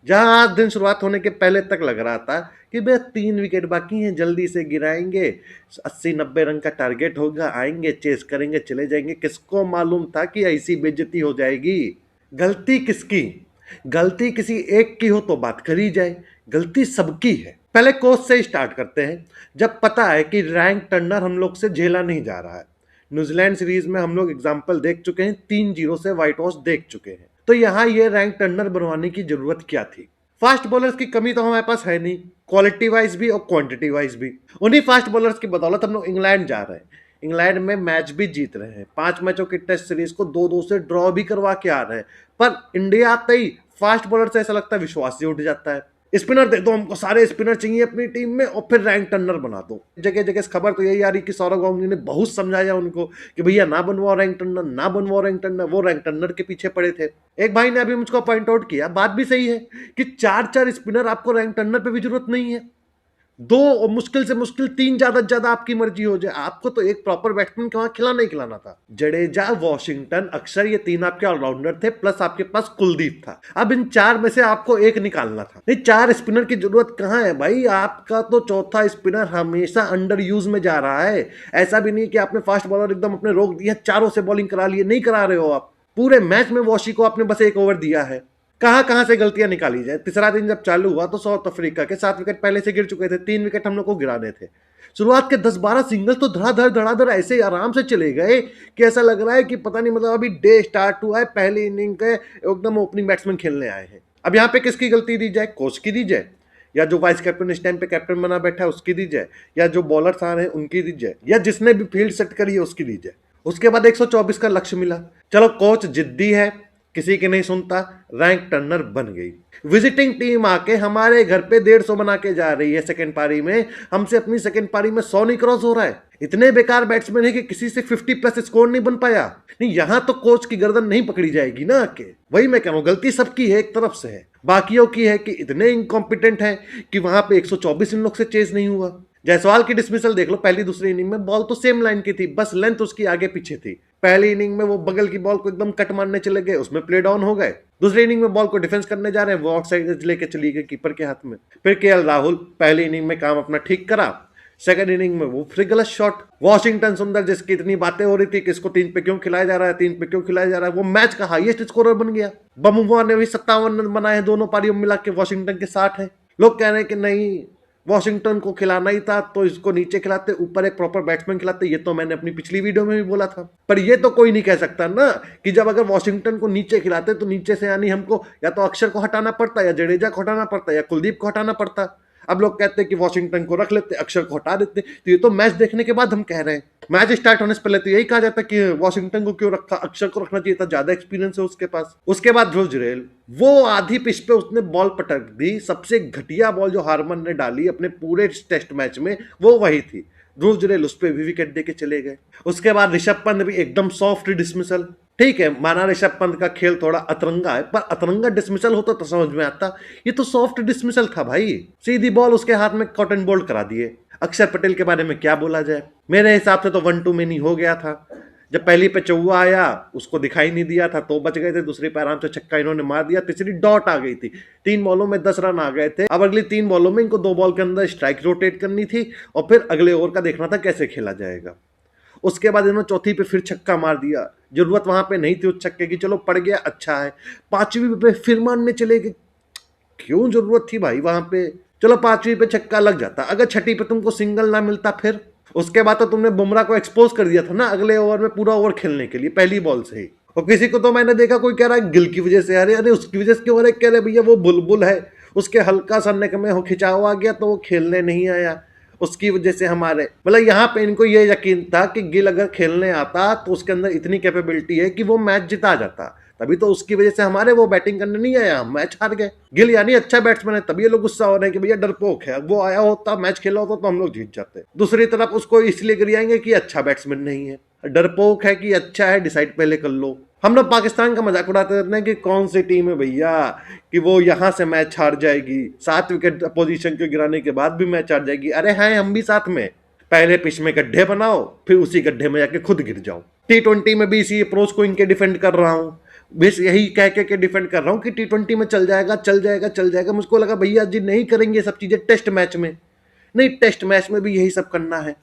जहां आज दिन शुरुआत होने के पहले तक लग रहा था कि बस 3 विकेट बाकी हैं, जल्दी से गिराएंगे, 80-90 रन का टारगेट होगा, आएंगे चेस करेंगे चले जाएंगे। किसको मालूम था कि ऐसी बेइज्जती हो जाएगी। गलती किसकी? गलती किसी एक की हो तो बात करी जाए, गलती सबकी है। पहले कोच से स्टार्ट करते हैं। जब पता है कि रैंक टर्नर हम लोग से झेला नहीं जा रहा है, न्यूजीलैंड सीरीज में हम लोग एग्जाम्पल देख चुके हैं, 3-0 से व्हाइट वॉश देख चुके हैं, तो यहाँ ये रैंक टर्नर बनवाने की जरूरत क्या थी? फास्ट बॉलर्स की कमी तो हमारे पास है नहीं, क्वालिटी वाइज भी और क्वांटिटी वाइज भी। उन्हीं फास्ट बॉलर्स की बदौलत हम लोग इंग्लैंड जा रहे हैं, इंग्लैंड में मैच भी जीत रहे हैं, 5 मैचों की टेस्ट सीरीज को 2-2 से ड्रॉ भी करवा के आ रहे हैं। पर इंडिया आते ही फास्ट बॉलर से ऐसा लगता है विश्वास ही उठ जाता है। स्पिनर दे दो हमको, सारे स्पिनर चाहिए अपनी टीम में और फिर रैंक टर्नर बना दो। जगह जगह खबर तो यही आ रही कि सौरव गांगुली ने बहुत समझाया उनको कि भैया ना बनवाओ रैंक टर्नर, ना बनवाओ रैंक टर्नर। वो रैंक टर्नर के पीछे पड़े थे। एक भाई ने अभी मुझको पॉइंट आउट किया, बात भी सही है कि 4-4 स्पिनर आपको रैंक टर्नर पे भी जरूरत नहीं है। 2 और मुश्किल से मुश्किल 3, ज्यादा से ज्यादा आपकी मर्जी हो जाए। आपको तो एक प्रॉपर बैट्समैन के वहां खिलाना ही खिलाना था। जडेजा, वॉशिंगटन, अक्षर, ये 3 आपके ऑलराउंडर थे, प्लस आपके पास कुलदीप था। अब इन 4 में से आपको एक निकालना था। नहीं, 4 स्पिनर की जरूरत कहां है भाई? आपका तो चौथा स्पिनर हमेशा अंडर यूज में जा रहा है। ऐसा भी नहीं कि आपने फास्ट बॉलर एकदम अपने रोक दिया, चारों से बॉलिंग करा लिए, नहीं करा रहे हो आप। पूरे मैच में वॉशी को आपने बस 1 ओवर दिया है। कहां कहां से गलतियां निकाली जाए। तीसरा दिन जब चालू हुआ तो साउथ अफ्रीका के 7 विकेट पहले से गिर चुके थे, 3 विकेट हम लोग को गिराने थे। शुरुआत के 10-12 सिंगल तो धड़ाधड़ ऐसे आराम से चले गए कि ऐसा लग रहा है कि पता नहीं, मतलब अभी डे स्टार्ट हुआ है, पहली इनिंग के एकदम ओपनिंग बैट्समैन खेलने आए हैं। अब यहाँ पे किसकी गलती दी जाए? कोच की दी जाए, या जो वाइस कैप्टन इस टाइम पे कैप्टन बना बैठा है उसकी दी जाए, या जो बॉलर्स आ रहे हैं उनकी दी जाए, या जिसने भी फील्ड सेट करी है उसकी दी जाए? उसके बाद 124 का लक्ष्य मिला। चलो कोच जिद्दी है, किसी की नहीं सुनता, रैंक टर्नर बन गई। विजिटिंग टीम आके हमारे घर पे 150 बना के जा रही है सेकंड पारी में, हमसे अपनी सेकंड पारी में 100 नहीं क्रॉस हो रहा है। इतने बेकार बैट्समैन है कि किसी से 50 प्लस स्कोर नहीं बन पाया। नहीं, यहां तो कोच की गर्दन नहीं पकड़ी जाएगी ना आके। वही मैं कह रहा हूं, गलती सबकी है, एक तरफ से है, बाकियों की है कि इतने इनकॉम्पिटेंट है कि वहां पे 124 इन लोग से चेज नहीं हुआ। जायसवाल की डिसमिसल देख लो, पहली दूसरी इनिंग में बॉल तो सेम लाइन की थी, बस लेंथ उसकी आगे पीछे थी। पहली इनिंग में वो बगल की बॉल को एकदम कट मारने चले गए, उसमें प्ले डाउन हो गए। दूसरी इनिंग में बॉल को डिफेंस करने जा रहे हैं, वो आउटसाइड लेके चली गई कीपर के हाथ में। फिर केएल राहुल पहली इनिंग में काम अपना ठीक करा, सेकंड इनिंग में वो फिर गलत शॉट। वॉशिंगटन सुंदर, जिसकी इतनी बातें हो रही थी कि इसको 3 पे क्यों खिलाया जा रहा है, 3 पे क्यों खिलाया जा रहा है, वो मैच का हाईएस्ट स्कोरर बन गया। बमुआ ने भी 57 रन बनाए हैं दोनों पारियों में मिला के, वॉशिंगटन के 60 है। लोग कह रहे हैं कि नहीं, वॉशिंगटन को खिलाना ही था तो इसको नीचे खिलाते, ऊपर एक प्रॉपर बैट्समैन खिलाते। ये तो मैंने अपनी पिछली वीडियो में भी बोला था। पर ये तो कोई नहीं कह सकता ना कि जब अगर वॉशिंगटन को नीचे खिलाते तो नीचे से यानी हमको या तो अक्षर को हटाना पड़ता, या जडेजा को हटाना पड़ता, या कुलदीप को हटाना पड़ता। अब लोग कहते हैं कि वॉशिंगटन को रख लेते, अक्षर को हटा देते। तो ये तो मैच देखने के बाद हम कह रहे हैं। मैच स्टार्ट होने से पहले तो यही कहा जाता कि वॉशिंगटन को क्यों रखा, अक्षर को रखना चाहिए था, ज्यादा एक्सपीरियंस है उसके पास। उसके बाद ध्रुव जुरैल, वो आधी पिच पे उसने बॉल पटक दी। सबसे घटिया बॉल जो हार्मन ने डाली अपने पूरे टेस्ट मैच में वो वही थी। ध्रुव जुरैल उस पर भी विकेट देके चले गए। उसके बाद ऋषभ पंत भी एकदम सॉफ्ट डिसमिसल। ठीक है, माना ऋषभ पंत का खेल थोड़ा अतरंगा है, पर अतरंगा डिसमिसल होता तो समझ में आता। ये तो सॉफ्ट डिसमिसल था भाई, सीधी बॉल उसके हाथ में कॉटन बोल्ड करा दिए। अक्षर पटेल के बारे में क्या बोला जाए, मेरे हिसाब से तो 1-2 में नहीं हो गया था। जब पहली पे चौवा आया उसको दिखाई नहीं दिया था तो बच गए थे, दूसरी पे आराम से छक्का इन्होंने मार दिया, तीसरी डॉट आ गई थी। 3 बॉलों में 10 रन आ गए थे। अब अगली 3 बॉलों में इनको 2 बॉल के अंदर स्ट्राइक रोटेट करनी थी और फिर अगले ओवर का देखना था कैसे खेला जाएगा। उसके बाद इन्होंने चौथी पे फिर छक्का मार दिया, जरूरत वहां पे नहीं थी उस छक्के की, चलो पड़ गया अच्छा है। 5वीं पे फिर मारने चले गए, क्यों जरूरत थी भाई वहां पे? चलो 5वीं पे छक्का लग जाता, अगर छठी पे तुमको सिंगल ना मिलता फिर। उसके बाद तो तुमने बुमराह को एक्सपोज कर दिया था ना अगले ओवर में पूरा ओवर खेलने के लिए पहली बॉल से ही। और किसी को तो मैंने देखा कोई कह रहा है गिल की वजह से, अरे अरे उसकी वजह से क्यों? अरे कह रहे भैया वो बुलबुल है, उसके हल्का सा नेक में खिंचाव आ गया तो वो खेलने नहीं आया, उसकी वजह से हमारे, मतलब यहाँ पे इनको ये यकीन था कि गिल अगर खेलने आता तो उसके अंदर इतनी कैपेबिलिटी है कि वो मैच जिता जाता, तभी तो उसकी वजह से हमारे वो बैटिंग करने नहीं आया, हम मैच हार गए। गिल यानी अच्छा बैट्समैन है, तभी ये लोग गुस्सा हो रहे हैं कि भैया डरपोक है, वो आया होता मैच खेला होता तो हम लोग जीत जाते। दूसरी तरफ उसको इसलिए गिराएंगे कि अच्छा बैट्समैन नहीं है, डरपोक है कि अच्छा है, डिसाइड पहले कर लो। हम लोग पाकिस्तान का मजाक उड़ाते रहते हैं कि कौन सी टीम है भैया कि वो यहाँ से मैच हार जाएगी, 7 विकेट अपोजिशन को गिराने के बाद भी मैच हार जाएगी। अरे हैं हम भी साथ में, पहले पिच में गड्ढे बनाओ फिर उसी गड्ढे में जाके खुद गिर जाओ। T20 में भी इसी अप्रोच को इनके डिफेंड कर रहा हूँ। बस यही कह के डिफेंड कर रहा हूं कि T20 में चल जाएगा, चल जाएगा, चल जाएगा। मुझको लगा भैया जी नहीं करेंगे ये सब चीजें टेस्ट मैच में। नहीं, टेस्ट मैच में भी यही सब करना है।